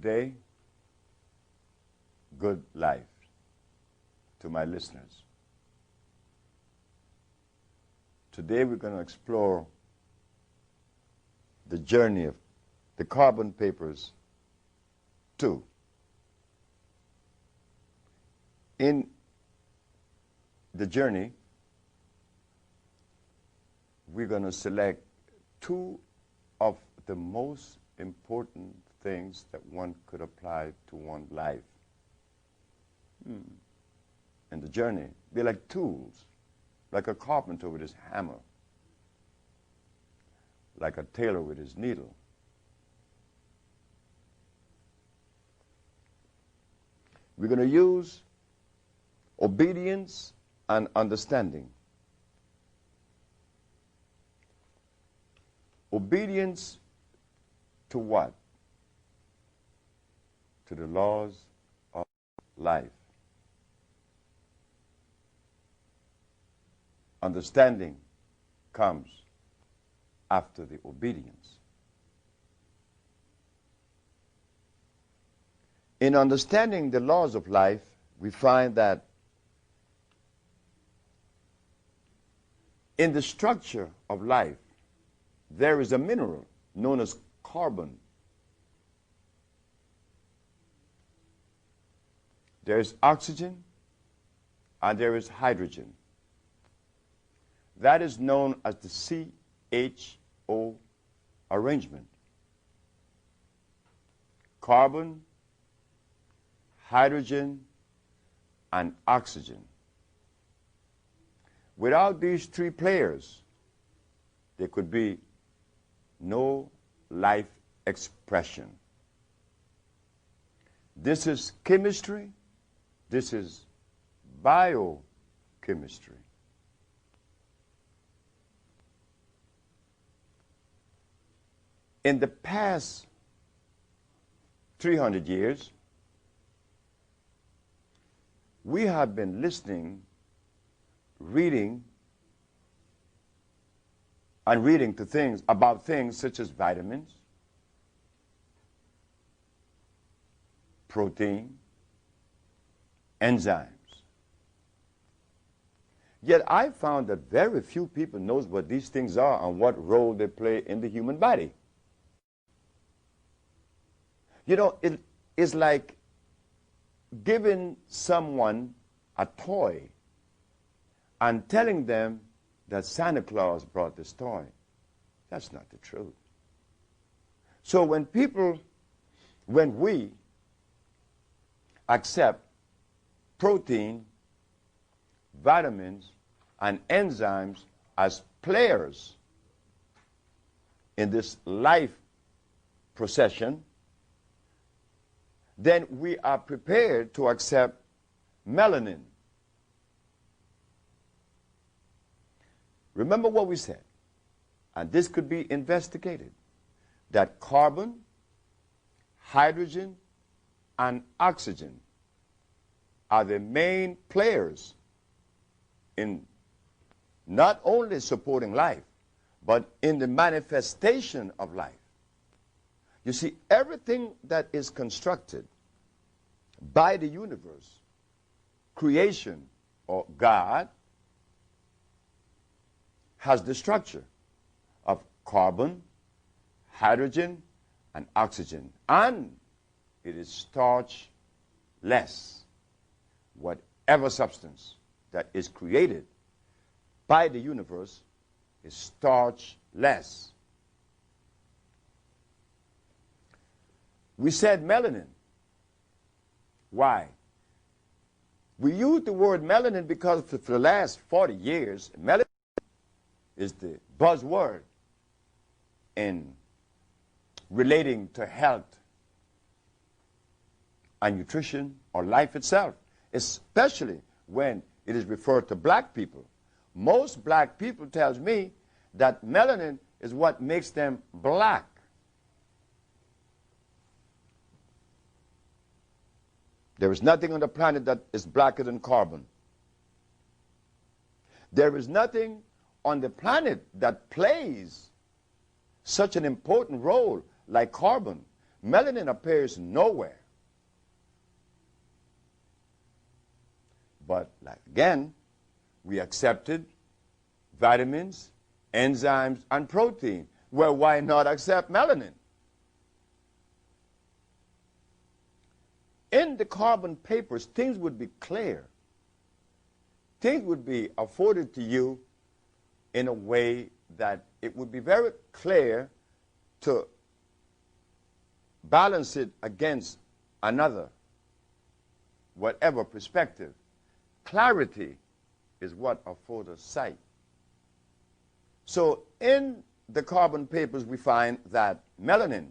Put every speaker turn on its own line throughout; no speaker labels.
day. Good life to my listeners. Today we're going to explore the journey of the Carbon Papers 2. In the journey, we're going to select two of the most important things that one could apply to one's life. In the journey, be like tools, like a carpenter with his hammer, like a tailor with his needle. We're going to use obedience and understanding. Obedience to what? To the laws of life. Understanding comes after the obedience. In understanding the laws of life, we find that in the structure of life, there is a mineral known as carbon. There is oxygen and there is hydrogen. That is known as the CHO arrangement. Carbon, hydrogen, and oxygen. Without these three players, there could be no life expression. This is chemistry. This is biochemistry. In the past 300 years, we have been listening, reading to things about things such as vitamins, protein, enzymes. Yet I found that very few people knows what these things are and what role they play in the human body. You know, it is like giving someone a toy and telling them that Santa Claus brought this toy. That's not the truth. So when we accept protein, vitamins, and enzymes as players in this life procession, then we are prepared to accept melanin. Remember what we said, and this could be investigated, that carbon, hydrogen, and oxygen are the main players in not only supporting life, but in the manifestation of life. You see, everything that is constructed by the universe, creation, or God, has the structure of carbon, hydrogen, and oxygen. And it is starch-less. Whatever substance that is created by the universe is starch-less. We said melanin. Why? We use the word melanin because for the last 40 years, melanin is the buzzword in relating to health and nutrition or life itself, especially when it is referred to black people. Most black people tells me that melanin is what makes them black. There is nothing on the planet that is blacker than carbon. There is nothing on the planet that plays such an important role like carbon. Melanin appears nowhere. But like, again, we accepted vitamins, enzymes, and protein. Well, why not accept melanin? In the carbon papers, things would be clear. Things would be afforded to you in a way that it would be very clear to balance it against another, whatever perspective. Clarity is what affords us sight. So in the carbon papers, we find that melanin,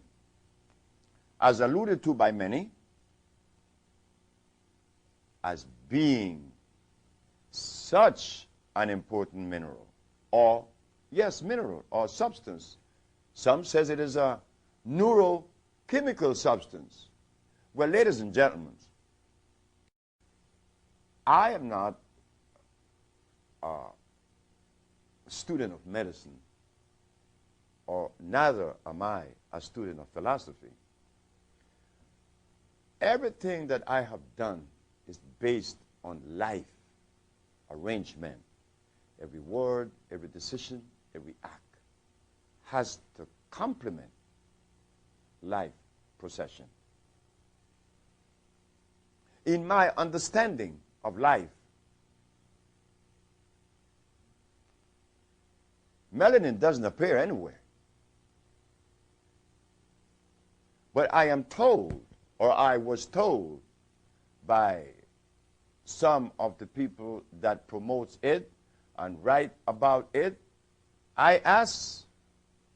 as alluded to by many, as being such an important mineral, or, yes, mineral or substance. Some says it is a neurochemical substance. Well, ladies and gentlemen, I am not a student of medicine, or neither am I a student of philosophy. Everything that I have done is based on life arrangement. Every word, every decision, every act has to complement life procession. In my understanding of life, melanin doesn't appear anywhere. But I am told, or I was told by some of the people that promotes it and write about it, I asked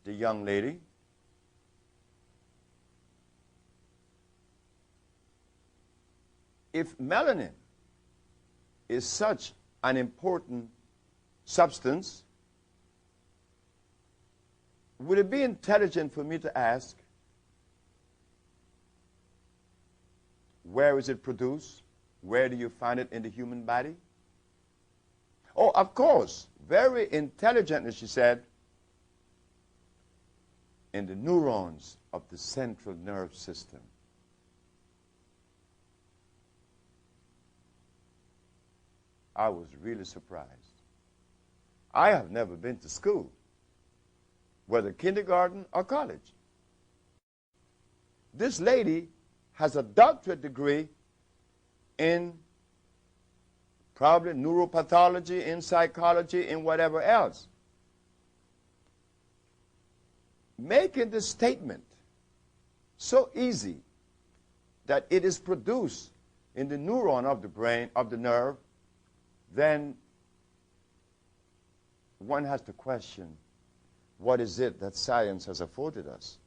the young lady, if melanin is such an important substance, would it be intelligent for me to ask, where is it produced? Where do you find it in the human body? Oh, of course, very intelligently, she said, in the neurons of the central nerve system. I was really surprised. I have never been to school, whether kindergarten or college. This lady has a doctorate degree in probably neuropathology, in psychology, in whatever else. Making this statement so easy that it is produced in the neuron of the brain, of the nerve, then one has to question, what is it that science has afforded us?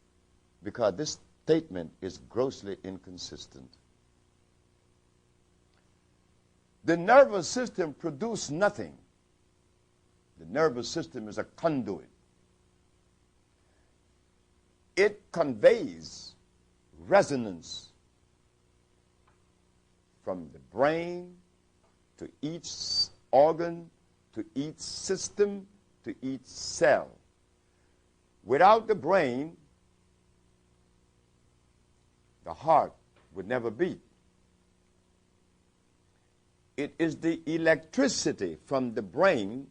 Because this statement is grossly inconsistent. The nervous system produces nothing. The nervous system is a conduit. It conveys resonance from the brain to each organ, to each system, to each cell. Without the brain, the heart would never beat. It is the electricity from the brain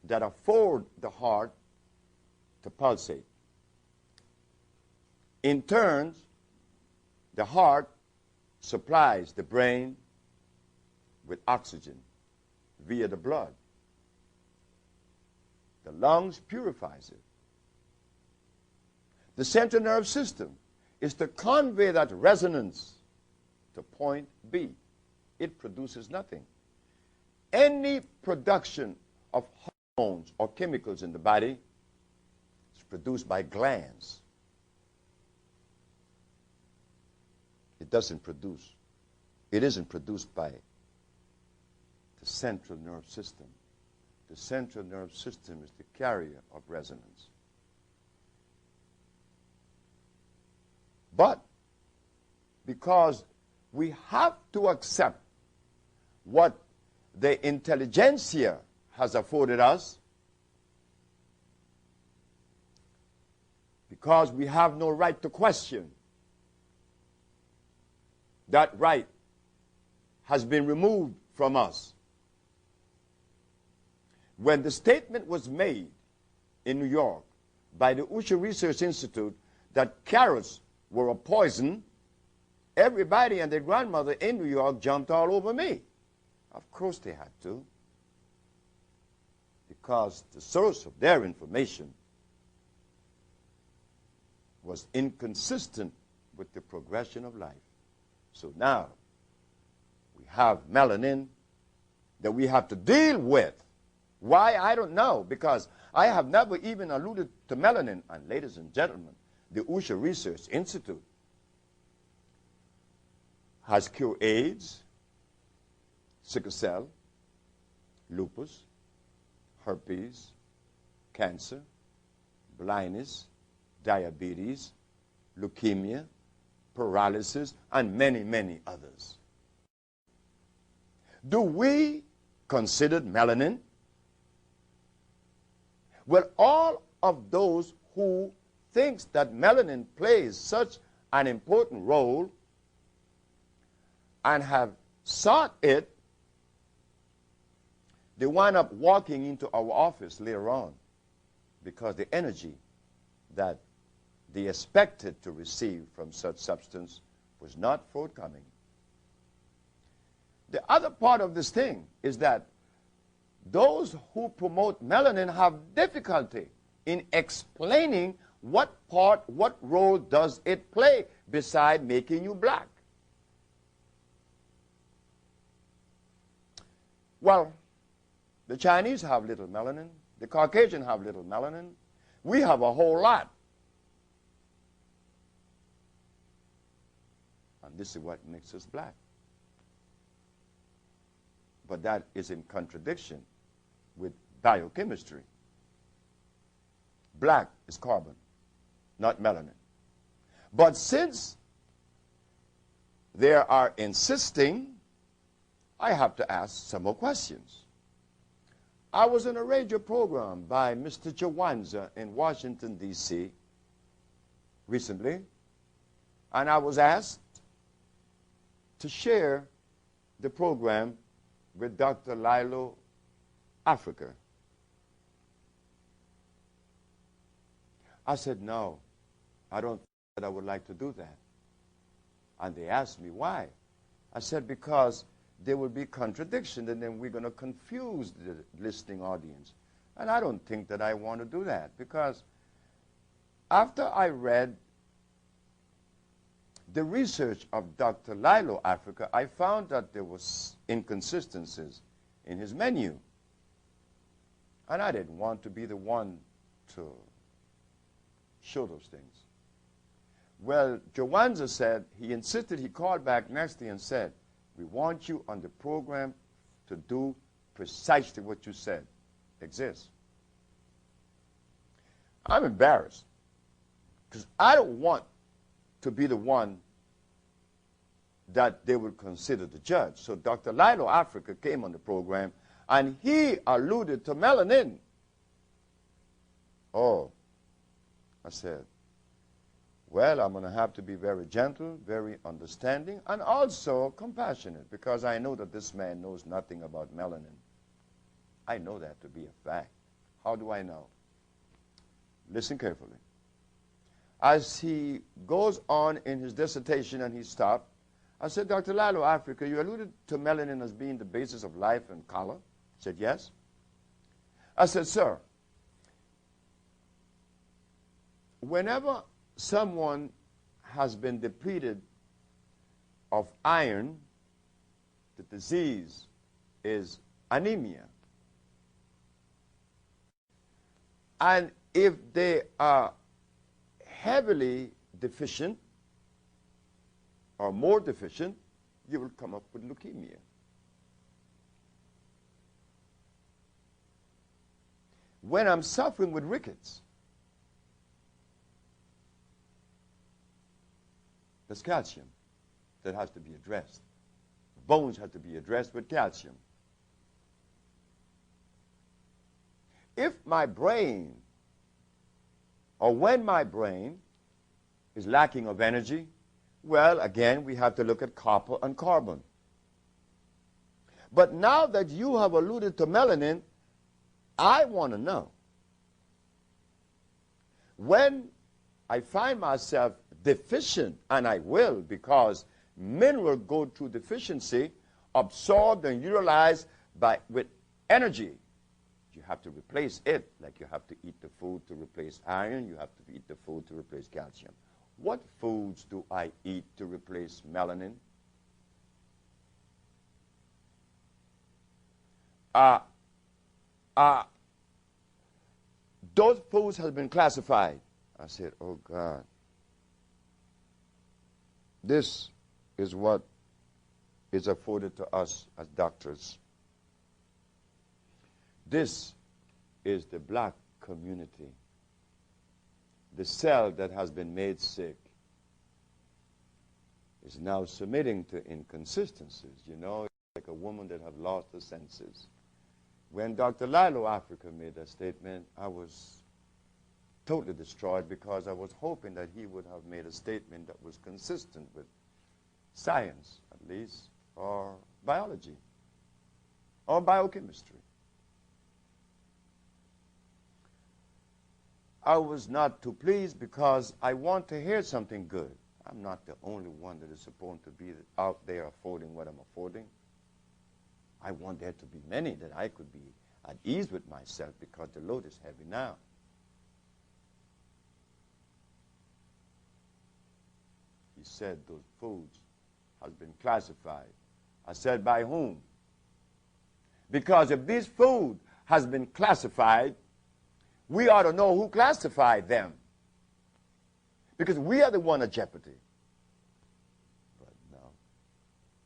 that affords the heart to pulsate. In turn, the heart supplies the brain with oxygen via the blood. The lungs purifies it. The central nerve system is to convey that resonance to point B. It produces nothing. Any production of hormones or chemicals in the body is produced by glands. It isn't produced by the central nerve system. The central nerve system is the carrier of resonance. But because we have to accept what the intelligentsia has afforded us, because we have no right to question. That right has been removed from us. When the statement was made in New York by the Usher Research Institute that carrots were a poison, everybody and their grandmother in New York jumped all over me. Of course they had to, because the source of their information was inconsistent with the progression of life. So now we have melanin that we have to deal with. Why? I don't know, because I have never even alluded to melanin. And ladies and gentlemen, the Usher Research Institute has cured AIDS, sickle cell, lupus, herpes, cancer, blindness, diabetes, leukemia, paralysis, and many, many others. Do we consider melanin? Well, all of those who think that melanin plays such an important role and have sought it, they wind up walking into our office later on because the energy that they expected to receive from such substance was not forthcoming. The other part of this thing is that those who promote melanin have difficulty in explaining what role does it play beside making you black. Well, the Chinese have little melanin. The Caucasian have little melanin. We have a whole lot. And this is what makes us black. But that is in contradiction with biochemistry. Black is carbon, not melanin. But since they are insisting, I have to ask some more questions. I was in a radio program by Mr. Jawanza in Washington, D.C. recently, and I was asked to share the program with Dr. Lilo Africa. I said, no, I don't think that I would like to do that. And they asked me why. I said, because there will be contradiction, and then we're going to confuse the listening audience. And I don't think that I want to do that, because after I read the research of Dr. Lilo Africa, I found that there was inconsistencies in his menu. And I didn't want to be the one to show those things. Well, Jawanza said, he insisted, he called back next day and said, we want you on the program to do precisely what you said exists. I'm embarrassed, because I don't want to be the one that they would consider the judge. So Dr. Lilo Africa came on the program, and he alluded to melanin. Oh, I said, well, I'm going to have to be very gentle, very understanding, and also compassionate, because I know that this man knows nothing about melanin. I know that to be a fact. How do I know? Listen carefully. As he goes on in his dissertation and he stopped, I said, Dr. Lilo Africa, you alluded to melanin as being the basis of life and color. He said, yes. I said, sir, whenever someone has been depleted of iron, the disease is anemia. And if they are heavily deficient or more deficient, you will come up with leukemia. When I'm suffering with rickets, there's calcium that has to be addressed. Bones have to be addressed with calcium. If my brain or when my brain is lacking of energy, well, again, we have to look at copper and carbon. But now that you have alluded to melanin, I want to know, when I find myself deficient, and I will, because minerals go through deficiency, absorbed and utilized with energy. You have to replace it, like you have to eat the food to replace iron, you have to eat the food to replace calcium. What foods do I eat to replace melanin? Those foods have been classified. I said, oh God, this is what is afforded to us as doctors. This is the black community. The cell that has been made sick is now submitting to inconsistencies. You know, like a woman that have lost her senses. When Dr. Lilo Africa made that statement, I was totally destroyed, because I was hoping that he would have made a statement that was consistent with science, at least, or biology, or biochemistry. I was not too pleased, because I want to hear something good. I'm not the only one that is supposed to be out there affording what I'm affording. I want there to be many that I could be at ease with myself, because the load is heavy now. He said those foods has been classified. I said, by whom? Because if this food has been classified, we ought to know who classified them, because we are the one at jeopardy. But no,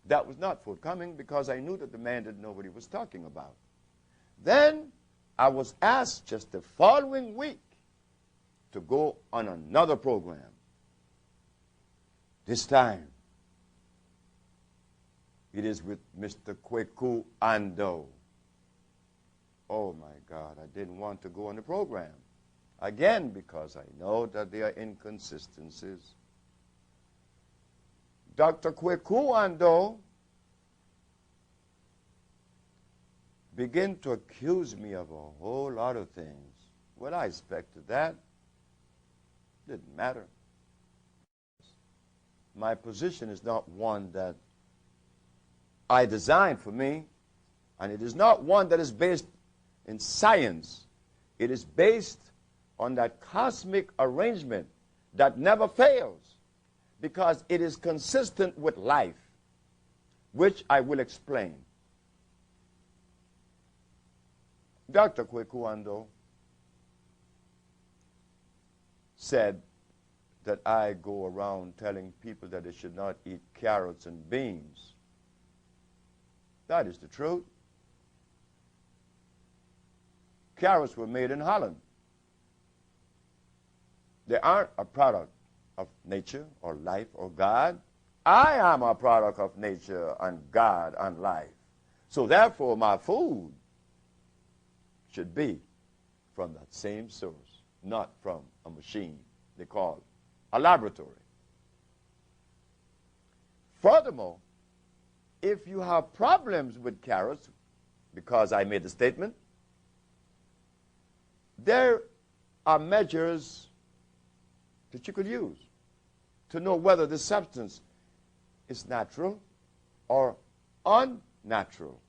that was not forthcoming, because I knew that the man didn't know what he was talking about. Then I was asked just the following week to go on another program. This time, it is with Mr. Kweku Ando. Oh my God, I didn't want to go on the program. Again, because I know that there are inconsistencies. Dr. Kweku Ando began to accuse me of a whole lot of things. Well, I expected that. Didn't matter. My position is not one that I designed for me, and it is not one that is based in science. It is based on that cosmic arrangement that never fails, because it is consistent with life, which I will explain. Dr. Kweku Ando said that I go around telling people that they should not eat carrots and beans. That is the truth. Carrots were made in Holland. They aren't a product of nature or life or God. I am a product of nature and God and life. So therefore, my food should be from that same source, not from a machine they call a laboratory. Furthermore, if you have problems with carrots, because I made the statement, there are measures that you could use to know whether the substance is natural or unnatural.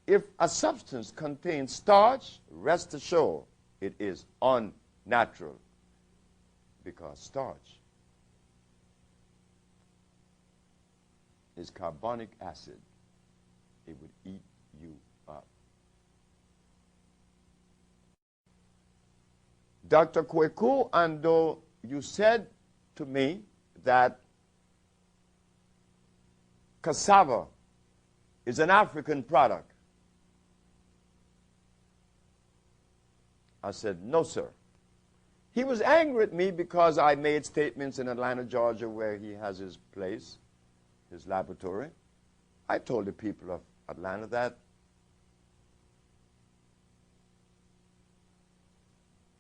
If a substance contains starch, rest assured it is unnatural, because starch is carbonic acid. It would eat you up. Dr. Kweku Ando, you said to me that cassava is an African product. I said, no, sir. He was angry at me because I made statements in Atlanta, Georgia, where he has his place, his laboratory. I told the people of Atlanta that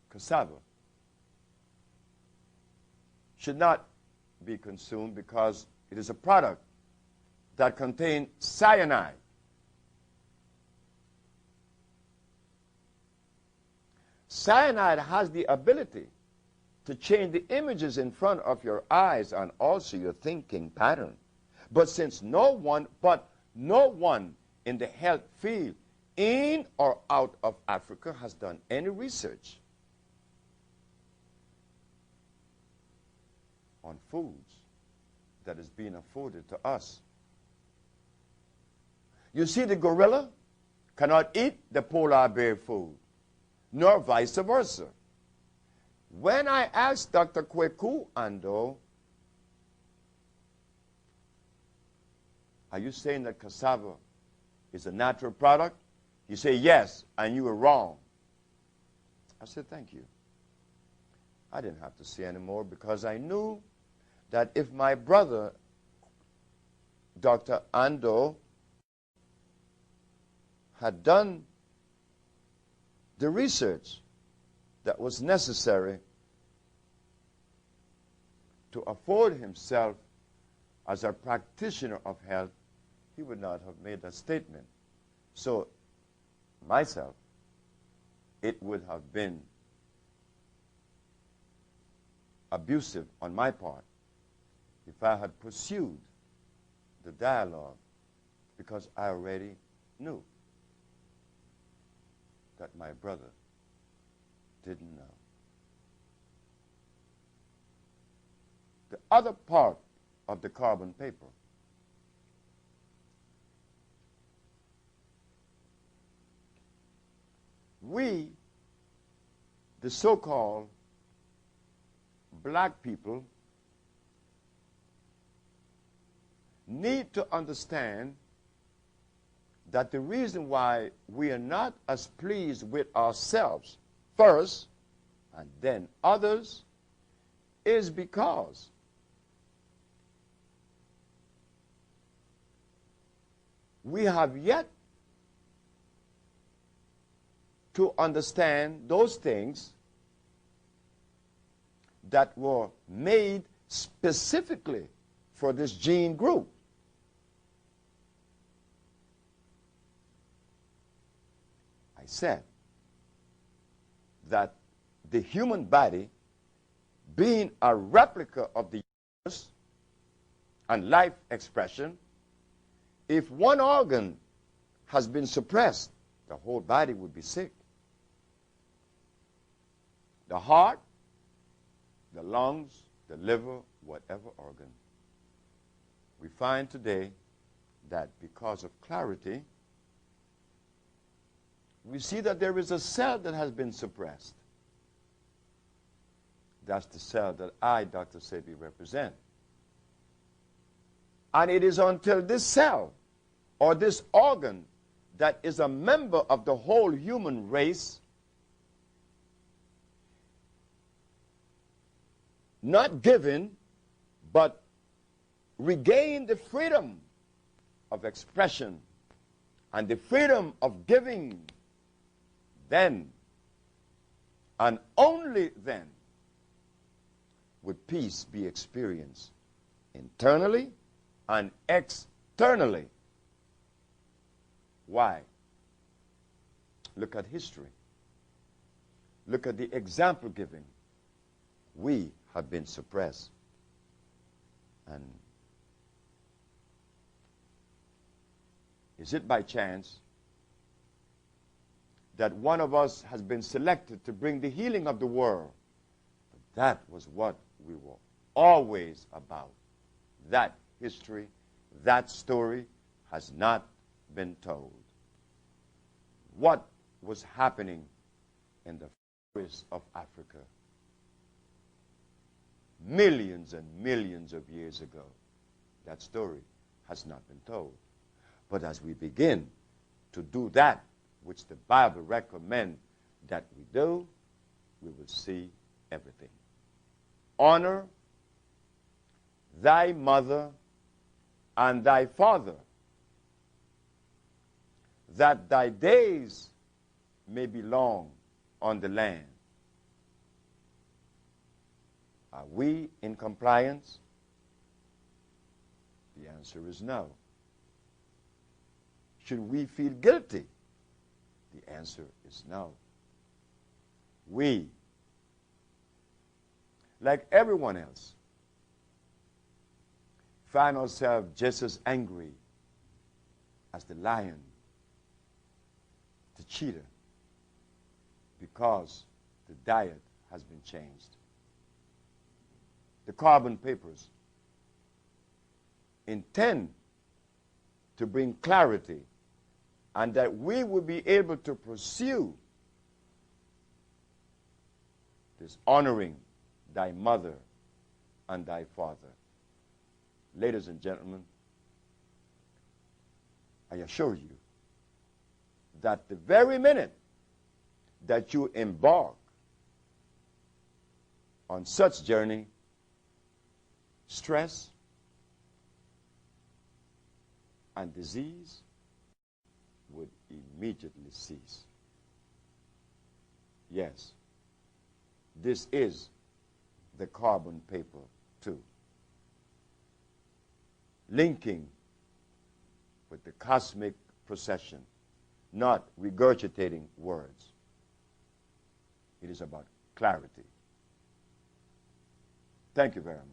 cassava should not be consumed because it is a product that contains cyanide. Cyanide has the ability to change the images in front of your eyes and also your thinking pattern. But since no one in the health field in or out of Africa has done any research on foods that is being afforded to us. You see, the gorilla cannot eat the polar bear food, nor vice versa. When I asked Dr. Kweku Ando, are you saying that cassava is a natural product? He said, yes, and you were wrong. I said, thank you. I didn't have to say any more because I knew that if my brother, Dr. Ando, had done the research that was necessary to afford himself as a practitioner of health, he would not have made that statement. So, myself, it would have been abusive on my part if I had pursued the dialogue, because I already knew that my brother didn't know. The other part of the carbon paper we, the so-called black people, need to understand that the reason why we are not as pleased with ourselves first and then others is because we have yet to understand those things that were made specifically for this gene group. I said that the human body, being a replica of the universe and life expression, if one organ has been suppressed, the whole body would be sick. The heart, the lungs, the liver, whatever organ. We find today that because of clarity, we see that there is a cell that has been suppressed. That's the cell that I, Dr. Sebi, represent. And it is until this cell or this organ that is a member of the whole human race not given, but regain the freedom of expression and the freedom of giving, then and only then would peace be experienced internally and externally. Why? Look at history. Look at the example giving. We have been suppressed. And is it by chance that one of us has been selected to bring the healing of the world? But that was what we were always about. That history, that story has not been told. What was happening in the forests of Africa millions and millions of years ago? That story has not been told. But as we begin to do that which the Bible recommends that we do, we will see everything. Honor thy mother and thy father, that thy days may be long on the land. Are we in compliance? The answer is no. Should we feel guilty? The answer is no. We, like everyone else, find ourselves just as angry as the lion, the cheetah, because the diet has been changed. The carbon papers intend to bring clarity and that we will be able to pursue this honoring thy mother and thy father. Ladies and gentlemen, I assure you that the very minute that you embark on such journey, stress and disease would immediately cease. Yes, this is the carbon paper too, linking with the cosmic procession, not regurgitating words. It is about clarity. Thank you very much.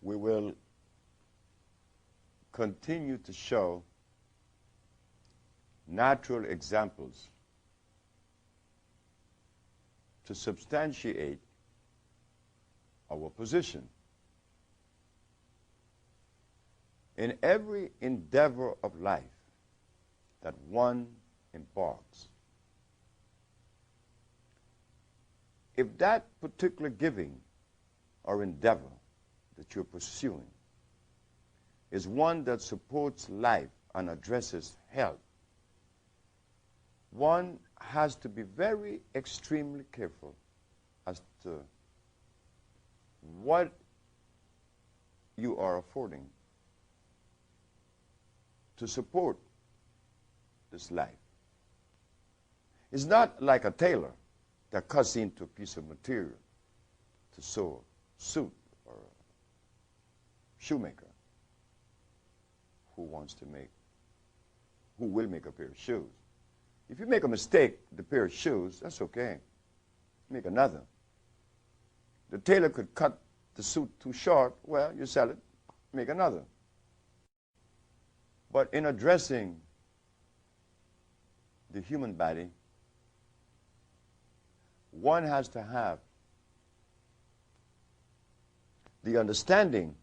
We will continue to show natural examples to substantiate our position. In every endeavor of life that one embarks, if that particular giving or endeavor that you're pursuing is one that supports life and addresses health, one has to be very extremely careful as to what you are affording to support this life. It's not like a tailor that cuts into a piece of material to sew a suit, or a shoemaker who will make a pair of shoes. If you make a mistake, the pair of shoes, that's okay. Make another. The tailor could cut the suit too short, well, you sell it, make another. But in addressing the human body, one has to have the understanding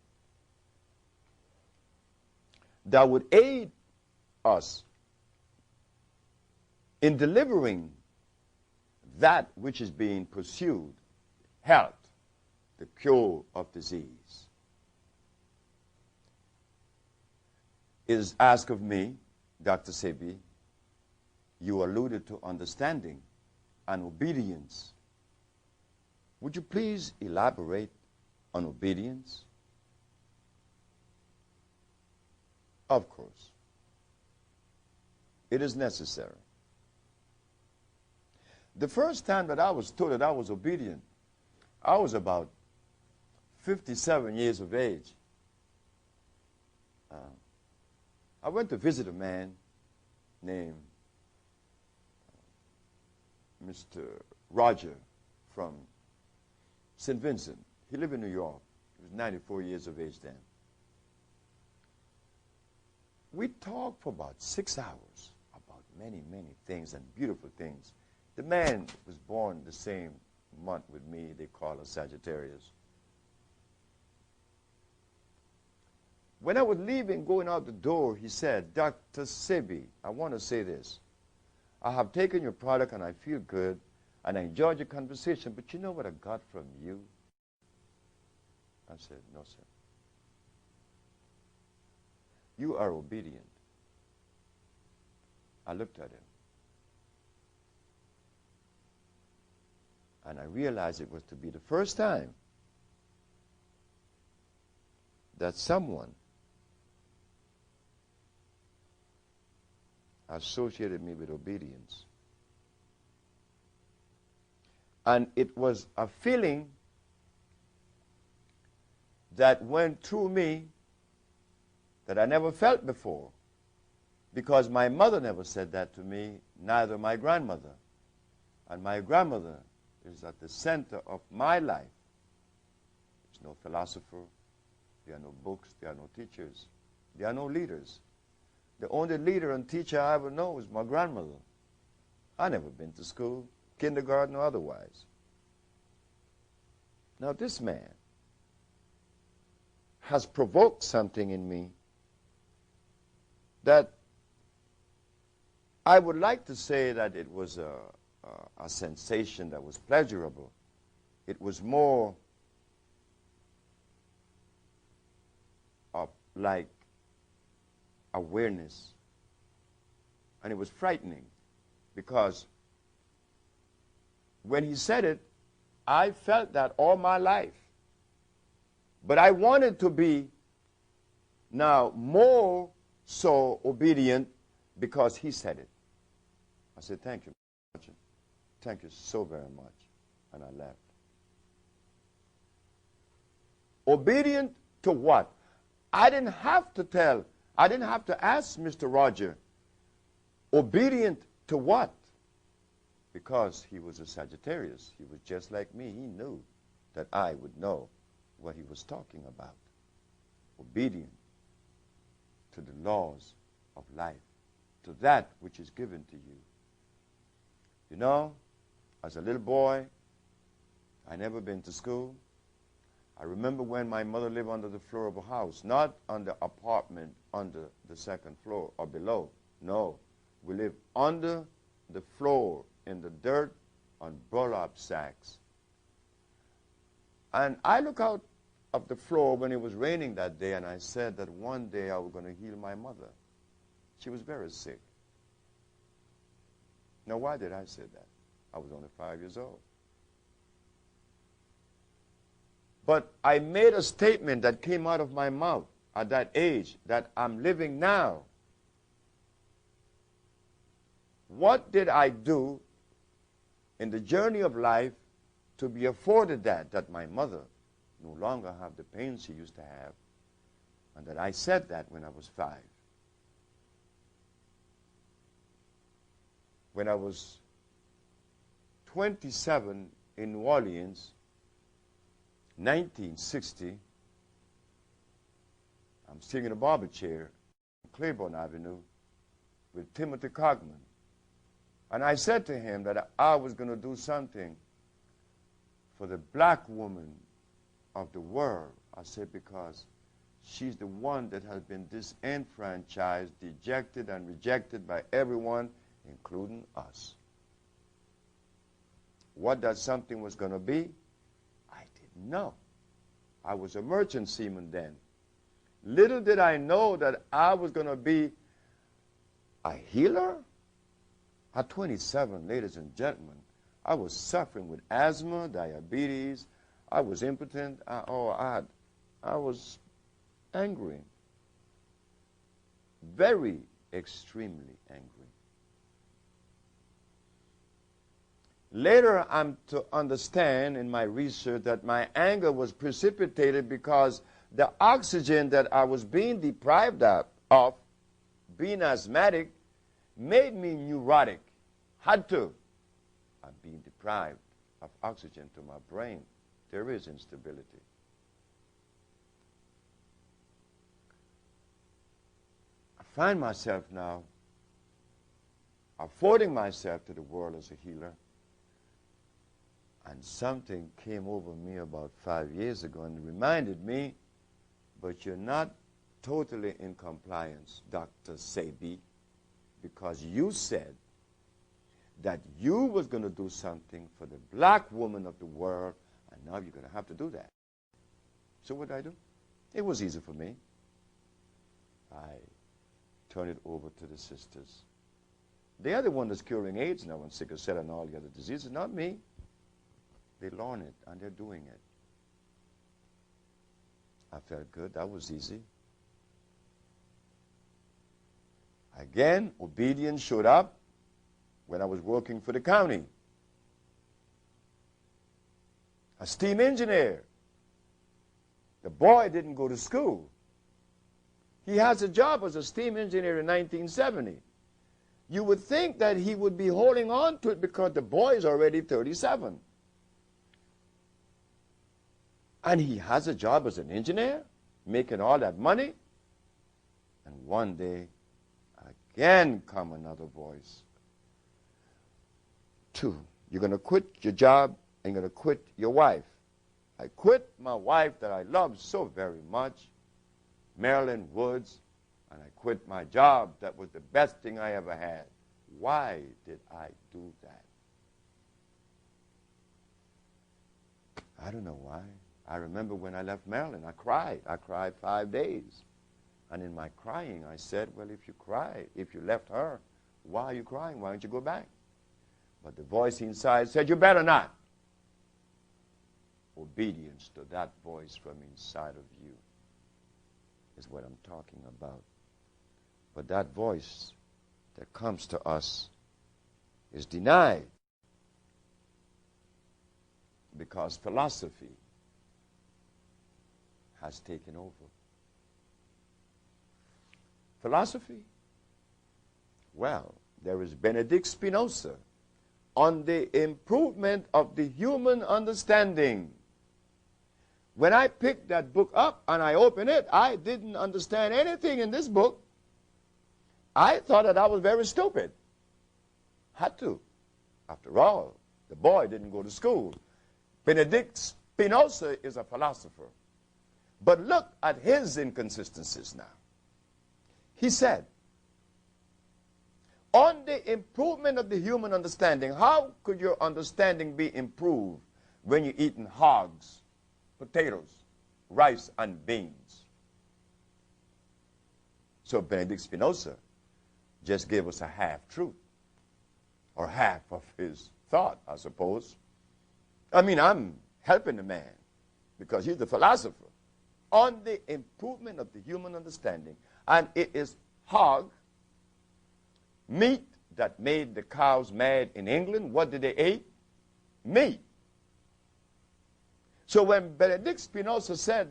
that would aid us in delivering that which is being pursued, health, the cure of disease. It is asked of me Dr. Sebi, you alluded to understanding and obedience. Would you please elaborate on obedience? Of course. It is necessary. The first time that I was told that I was obedient, I was about 57 years of age. I went to visit a man named Mr. Roger from St. Vincent. He lived in New York. He was 94 years of age then. We talked for about 6 hours about many, many things and beautiful things. The man was born the same month with me. They call us Sagittarius. When I was leaving, going out the door, he said, Dr. Sebi, I want to say this. I have taken your product and I feel good and I enjoyed your conversation, but you know what I got from you? I said, no, sir. You are obedient. I looked at him. And I realized it was to be the first time that someone associated me with obedience. And it was a feeling that went through me that I never felt before, because my mother never said that to me, neither my grandmother. And my grandmother is at the center of my life. There's no philosopher, there are no books, there are no teachers, there are no leaders. The only leader and teacher I ever know is my grandmother. I never been to school, kindergarten or otherwise. Now this man has provoked something in me that I would like to say that it was a sensation that was pleasurable. It was more of like awareness. And it was frightening because when he said it, I felt that all my life. But I wanted to be now more so obedient because he said it. I said, thank you. Thank you so very much. And I left. Obedient to what? I didn't have to ask Mr. Roger, obedient to what? Because he was a Sagittarius. He was just like me. He knew that I would know what he was talking about. Obedient to the laws of life, to that which is given to you. You know, as a little boy, I never been to school. I remember when my mother lived under the floor of a house, not on the apartment under the second floor or below. No, we lived under the floor in the dirt on burlap sacks. And I look out of the floor when it was raining that day, and I said that one day I was going to heal my mother. She was very sick. Now, why did I say that? I was only 5 years old. But I made a statement that came out of my mouth at that age that I'm living now. What did I do in the journey of life to be afforded that my mother no longer have the pain she used to have, and that I said that when I was 5. When I was 27 in New Orleans, 1960, I'm sitting in a barber chair on Claiborne Avenue with Timothy Cogman. And I said to him that I was going to do something for the black woman of the world. I said, because she's the one that has been disenfranchised, dejected, and rejected by everyone, including us. What that something was going to be, I didn't know. I was a merchant seaman then. Little did I know that I was going to be A healer? At 27, ladies and gentlemen, I was suffering with asthma, diabetes. I was impotent. I was angry. Very extremely angry. Later, I'm to understand in my research that my anger was precipitated because the oxygen that I was being deprived of, being asthmatic, made me neurotic. Had to. I'm being deprived of oxygen to my brain. There is instability. I find myself now affording myself to the world as a healer. And something came over me about 5 years ago and reminded me, but you're not totally in compliance, Dr. Sebi, because you said that you was going to do something for the black woman of the world, and now you're going to have to do that. So what did I do? It was easy for me. I turned it over to the sisters. They are the one that's curing AIDS now and sickle cell and all the other diseases, not me. They learn it, and they're doing it. I felt good. That was easy. Again, obedience showed up when I was working for the county. A steam engineer. The boy didn't go to school. He has a job as a steam engineer in 1970. You would think that he would be holding on to it because the boy is already 37. And he has a job as an engineer, making all that money. And one day, again come another voice. 2, you're going to quit your job and you're going to quit your wife. I quit my wife that I loved so very much, Marilyn Woods, and I quit my job that was the best thing I ever had. Why did I do that? I don't know why. I remember when I left Maryland, I cried. I cried 5 days. And in my crying, I said, well, if you cry, if you left her, why are you crying? Why don't you go back? But the voice inside said, you better not. Obedience to that voice from inside of you is what I'm talking about. But that voice that comes to us is denied because philosophy has taken over. Philosophy? Well, there is Benedict Spinoza on the improvement of the human understanding. When I picked that book up and I opened it, I didn't understand anything in this book. I thought that I was very stupid. Had to. After all, the boy didn't go to school. Benedict Spinoza is a philosopher. But look at his inconsistencies now. He said, on the improvement of the human understanding, how could your understanding be improved when you're eating hogs, potatoes, rice, and beans? So Benedict Spinoza just gave us a half-truth, or half of his thought, I suppose. I mean, I'm helping the man because he's the philosopher. On the improvement of the human understanding, and it is hog, meat that made the cows mad in England. What did they eat? Meat. So when Benedict Spinoza said,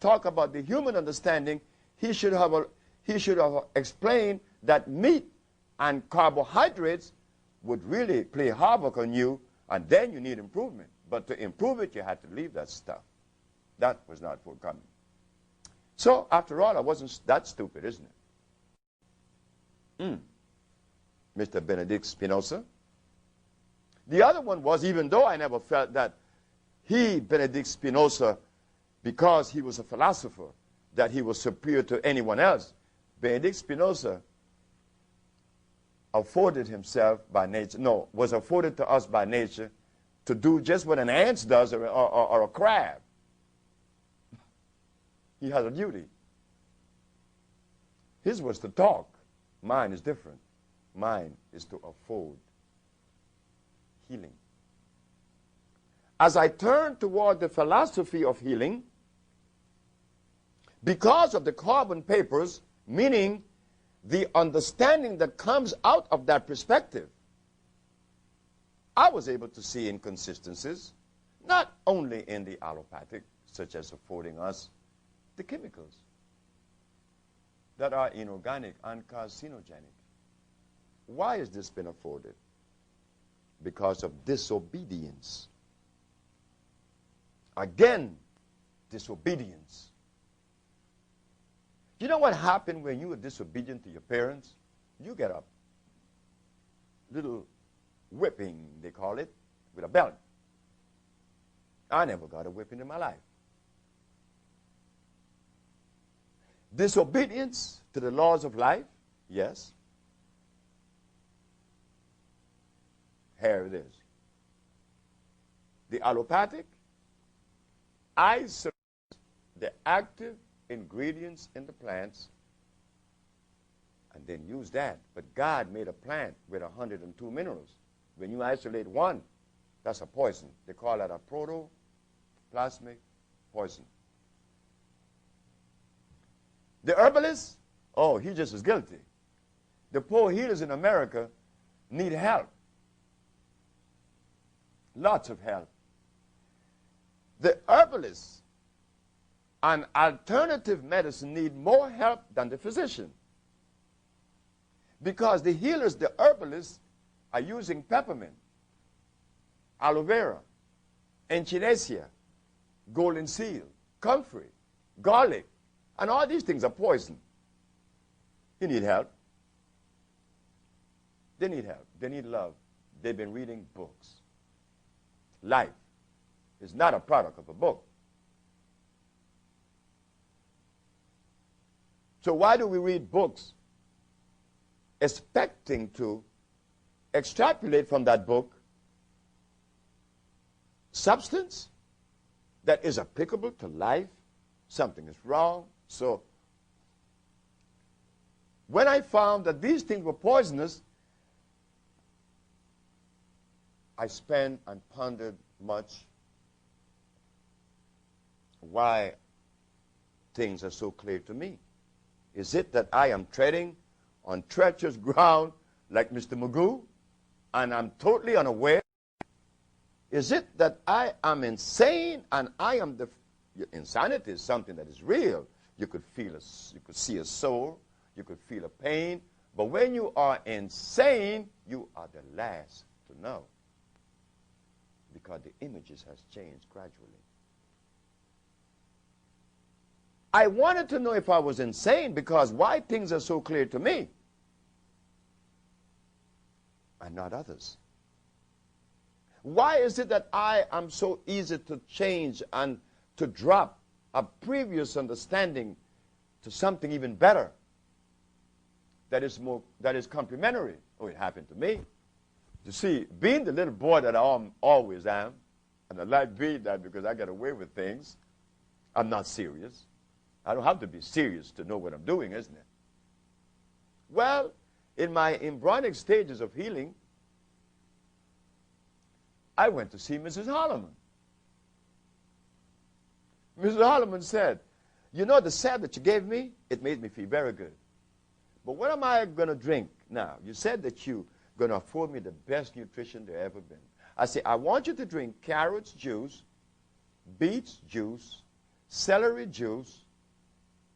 talk about the human understanding, he should have explained that meat and carbohydrates would really play havoc on you, and then you need improvement. But to improve it, you had to leave that stuff. That was not forthcoming. So, after all, I wasn't that stupid, isn't it? Mr. Benedict Spinoza. The other one was, even though I never felt that he, Benedict Spinoza, because he was a philosopher, that he was superior to anyone else, Benedict Spinoza afforded himself by nature, was afforded to us by nature to do just what an ant does or a crab. He has a duty. His was to talk. Mine is different. Mine is to afford healing. As I turn toward the philosophy of healing, because of the carbon papers, meaning the understanding that comes out of that perspective, I was able to see inconsistencies, not only in the allopathic, such as affording us the chemicals that are inorganic and carcinogenic. Why has this been afforded? Because of disobedience. Again, disobedience. You know what happened when you were disobedient to your parents? You get a little whipping, they call it, with a belt. I never got a whipping in my life. Disobedience to the laws of life, yes. Here it is. The allopathic isolates the active ingredients in the plants and then use that. But God made a plant with 102 minerals. When you isolate one, that's a poison. They call that a protoplasmic poison. The herbalist, oh, he just as guilty. The poor healers in America need help. Lots of help. The herbalists and alternative medicine need more help than the physician. Because the healers, the herbalists, are using peppermint, aloe vera, echinacea, golden seal, comfrey, garlic, and all these things are poison. You need help. They need help. They need love. They've been reading books. Life is not a product of a book. So why do we read books expecting to extrapolate from that book substance that is applicable to life? Something is wrong. So when I found that these things were poisonous, I spent and pondered much why things are so clear to me. Is it that I am treading on treacherous ground like Mr. Magoo and I'm totally unaware? Is it that I am insane and I am the... Insanity is something that is real. You could feel you could see a soul, you could feel a pain, but when you are insane, you are the last to know, because the images has changed gradually. I wanted to know if I was insane, because why things are so clear to me and not others? Why is it that I am so easy to change and to drop a previous understanding to something even better that is complementary? Oh, it happened to me. You see, being the little boy that I always am, and I like being that because I get away with things, I'm not serious. I don't have to be serious to know what I'm doing, isn't it? Well, in my embryonic stages of healing, I went to see Mrs. Holloman. Mrs. Holloman said, you know, the salve that you gave me, it made me feel very good. But what am I going to drink now? You said that you're going to afford me the best nutrition there ever been. I said, I want you to drink carrots juice, beets juice, celery juice.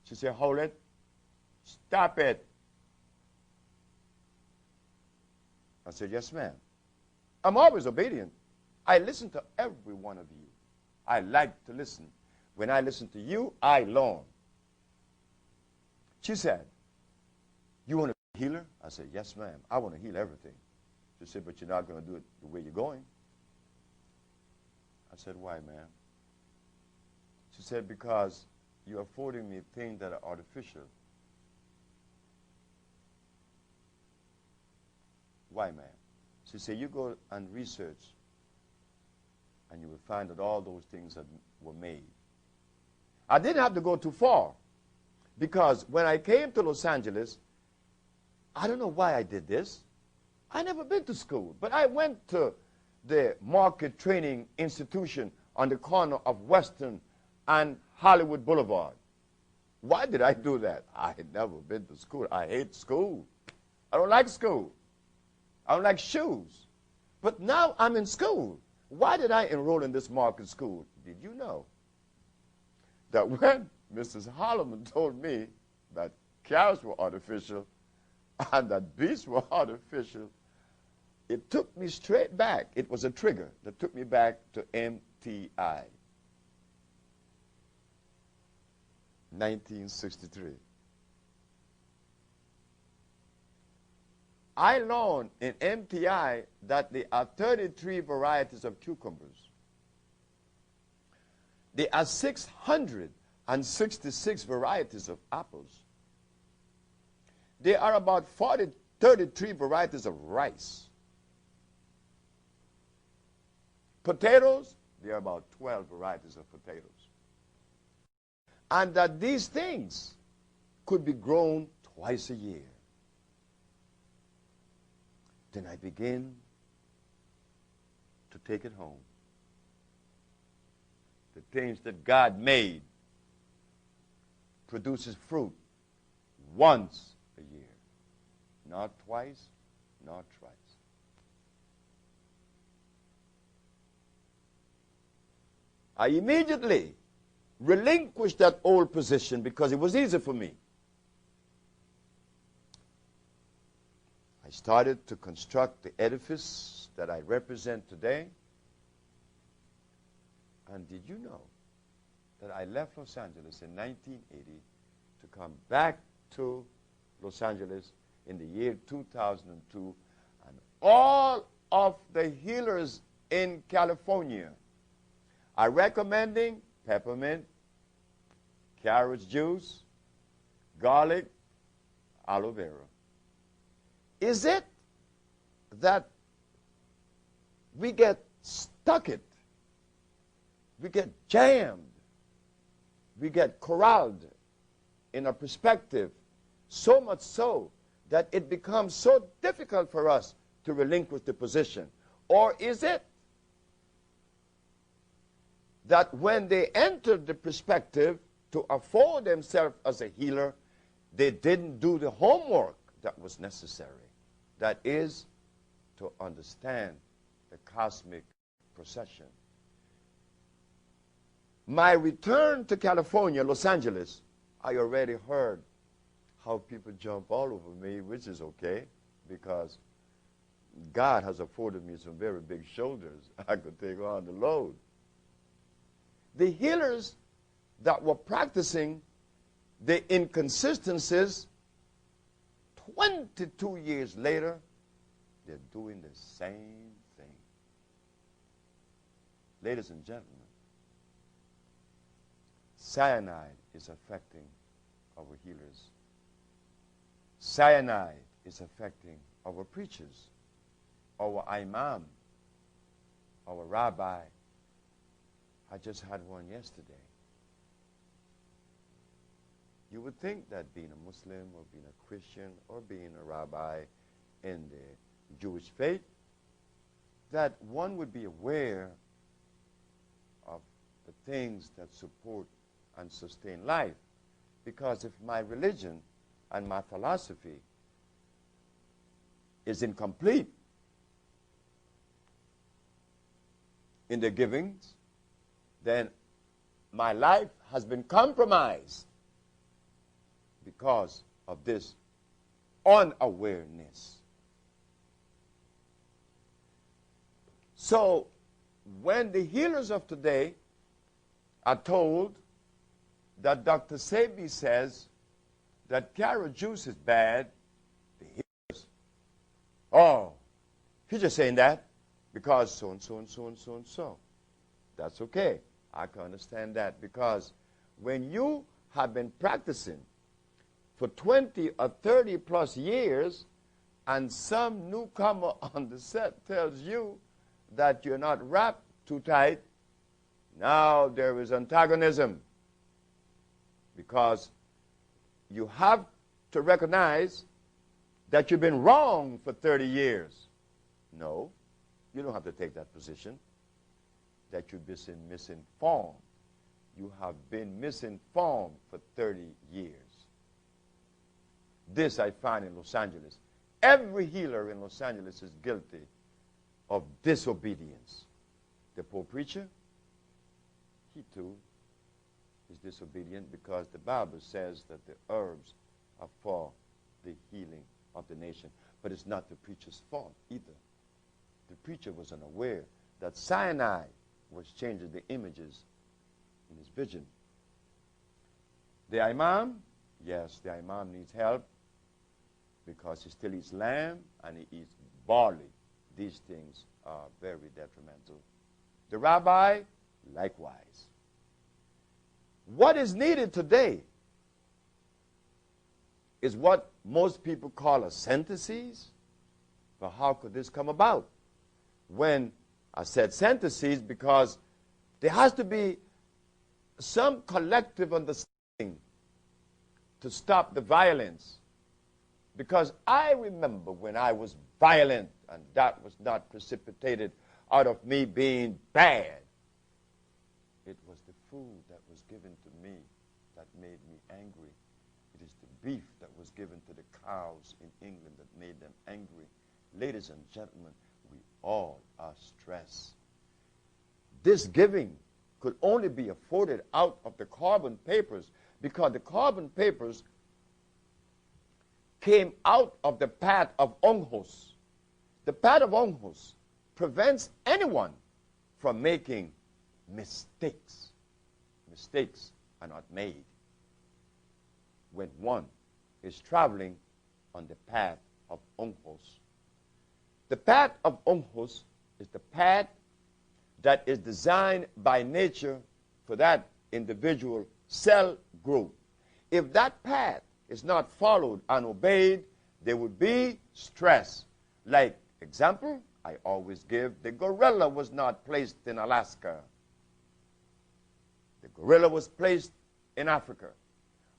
She said, hold it. Stop it. I said, yes, ma'am. I'm always obedient. I listen to every one of you. I like to listen. When I listen to you, I learn. She said, you want to be a healer? I said, yes, ma'am. I want to heal everything. She said, but you're not going to do it the way you're going. I said, why, ma'am? She said, because you're affording me things that are artificial. Why, ma'am? She said, you go and research, and you will find that all those things that were made. I didn't have to go too far, because when I came to Los Angeles, I don't know why I did this. I never been to school, but I went to the market training institution on the corner of Western and Hollywood Boulevard. Why did I do that? I had never been to school. I hate school. I don't like school. I don't like shoes. But now I'm in school. Why did I enroll in this market school? Did you know that when Mrs. Holloman told me that carrots were artificial and that beets were artificial, it took me straight back. It was a trigger that took me back to MTI, 1963. I learned in MTI that there are 33 varieties of cucumbers. There are 666 varieties of apples. There are about 33 varieties of rice. Potatoes, there are about 12 varieties of potatoes. And that these things could be grown twice a year. Then I begin to take it home. The things that God made produces fruit once a year. Not twice, not thrice. I immediately relinquished that old position because it was easy for me. I started to construct the edifice that I represent today. And did you know that I left Los Angeles in 1980 to come back to Los Angeles in the year 2002, and all of the healers in California are recommending peppermint, carrot juice, garlic, aloe vera. Is it that we get stuck it? We get jammed. We get corralled in a perspective, so much so that it becomes so difficult for us to relinquish the position? Or is it that when they entered the perspective to afford themselves as a healer, they didn't do the homework that was necessary? That is, to understand the cosmic procession. My return to California, Los Angeles, I already heard how people jump all over me, which is okay, because God has afforded me some very big shoulders. I could take on the load. The healers that were practicing the inconsistencies, 22 years later, they're doing the same thing. Ladies and gentlemen, cyanide is affecting our healers. Cyanide is affecting our preachers, our imam, our rabbi. I just had one yesterday. You would think that being a Muslim or being a Christian or being a rabbi in the Jewish faith, that one would be aware of the things that support and sustain life. Because if my religion and my philosophy is incomplete in the givings, then my life has been compromised because of this unawareness. So when the healers of today are told that Dr. Sebi says that carrot juice is bad, the healers, oh, he's just saying that because so and so and so and so and so. That's okay. I can understand that, because when you have been practicing for 20 or 30 plus years and some newcomer on the set tells you that you're not wrapped too tight, now there is antagonism, because you have to recognize that you've been wrong for 30 years. No, you don't have to take that position. That you've been misinformed. You have been misinformed for 30 years. This I find in Los Angeles. Every healer in Los Angeles is guilty of disobedience. The poor preacher, he too is disobedient because the Bible says that the herbs are for the healing of the nation. But it's not the preacher's fault either. The preacher was unaware that cyanide was changing the images in his vision. The imam, yes, the imam needs help because he still eats lamb and he eats barley. These things are very detrimental. The rabbi, likewise. What is needed today is what most people call a synthesis. But how could this come about? When I said synthesis, because there has to be some collective understanding to stop the violence. Because I remember when I was violent, and that was not precipitated out of me being bad. It was the food that was given to me that made me angry. It is the beef that was given to the cows in England that made them angry. Ladies and gentlemen, we all are stressed. This giving could only be afforded out of the carbon papers because the carbon papers came out of the path of Onghos. The path of Onghos prevents anyone from making mistakes. Mistakes are not made when one is traveling on the path of Onghos. The path of Onghos is the path that is designed by nature for that individual cell group. If that path is not followed and obeyed, there would be stress. Like example, I always give, the gorilla was not placed in Alaska. The gorilla was placed in Africa.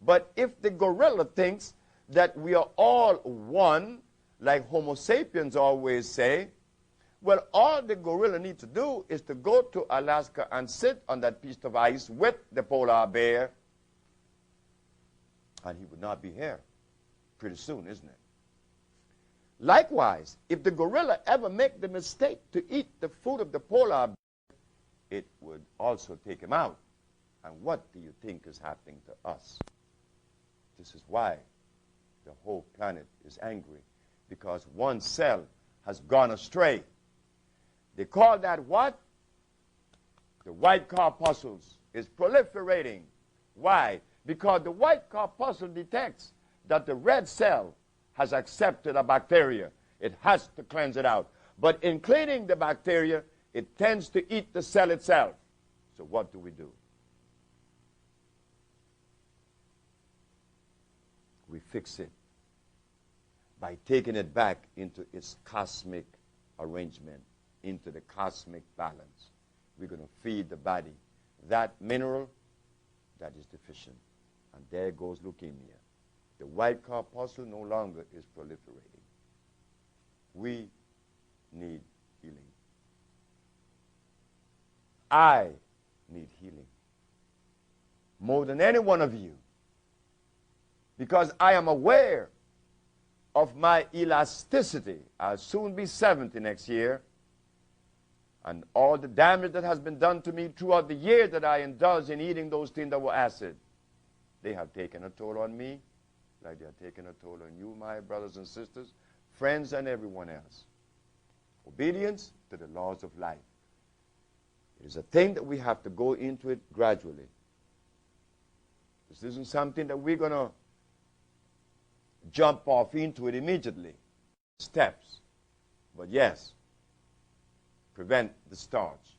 But if the gorilla thinks that we are all one, like Homo sapiens always say, well, all the gorilla needs to do is to go to Alaska and sit on that piece of ice with the polar bear, and he would not be here pretty soon, isn't it? Likewise, if the gorilla ever make the mistake to eat the food of the polar bear, it would also take him out. And what do you think is happening to us? This is why the whole planet is angry, because one cell has gone astray. They call that what? The white corpuscles is proliferating. Why? Because the white corpuscle detects that the red cell has accepted a bacteria. It has to cleanse it out. But in cleaning the bacteria, it tends to eat the cell itself. So what do? We fix it by taking it back into its cosmic arrangement, into the cosmic balance. We're going to feed the body that mineral that is deficient. And there goes leukemia. The white corpuscle no longer is proliferating. We need healing. I need healing more than any one of you, because I am aware of my elasticity. I'll soon be 70 next year, and all the damage that has been done to me throughout the year that I indulged in eating those things that were acid, they have taken a toll on me, like they are taking a toll on you, my brothers and sisters, friends, and everyone else. Obedience to the laws of life. It is a thing that we have to go into it gradually. This isn't something that we're going to jump off into it immediately. Steps. But yes, prevent the starch.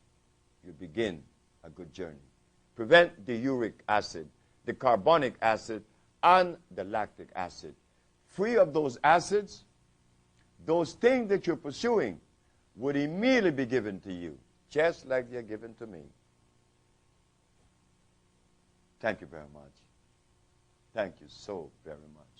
You begin a good journey. Prevent the uric acid, the carbonic acid, and the lactic acid. Free of those acids, those things that you're pursuing would immediately be given to you, just like they're given to me. Thank you very much. Thank you so very much.